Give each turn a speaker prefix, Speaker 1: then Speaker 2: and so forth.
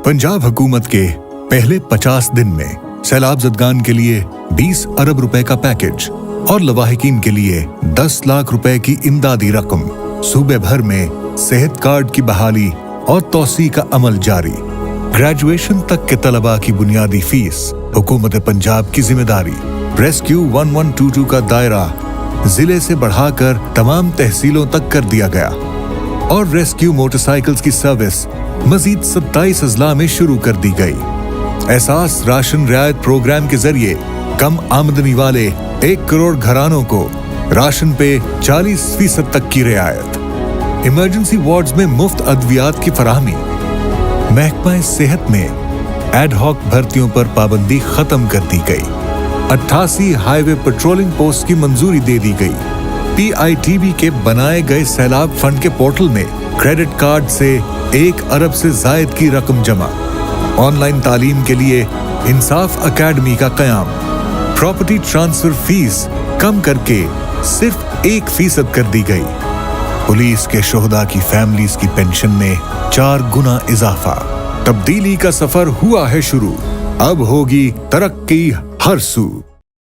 Speaker 1: पंजाब हुकूमत के पहले 50 दिन में सैलाब ज़दगान के लिए 20 अरब रुपए का पैकेज और लवाहिकीन के लिए 10 लाख रुपए की इमदादी रकम। सूबे भर में सेहत कार्ड की बहाली और तौसी का अमल जारी। ग्रेजुएशन तक के तलबा की बुनियादी फीस हुकूमत पंजाब की जिम्मेदारी। रेस्क्यू 1122 का दायरा जिले से बढ़ाकर तमाम तहसीलों तक कर दिया गया और रेस्क्यू मोटरसाइकिल्स की सर्विस मजीद 27 अजला में शुरू कर दी गई। एहसास राशन रियायत प्रोग्राम के जरिए कम आमदनी वाले 1 करोड़ घरानों को राशन पे 40% तक की रियायत। इमरजेंसी वार्ड्स में मुफ्त अद्वियात की फराहमी। महकमा सेहत में एड हॉक भर्तियों पर पाबंदी खत्म कर दी गई। 88 हाईवे पेट्रोलिंग पोस्ट की मंजूरी दे दी गई। PITB के बनाए गए सैलाब फंड के पोर्टल में क्रेडिट कार्ड से 1 अरब से जायद की रकम जमा। ऑनलाइन तालीम के लिए इंसाफ अकेडमी का कयाम। प्रॉपर्टी ट्रांसफर फीस कम करके सिर्फ 1% कर दी गई। पुलिस के शोहदा की फैमिलीज की पेंशन में 4 गुना इजाफा। तब्दीली का सफर हुआ है शुरू, अब होगी तरक्की हर सू।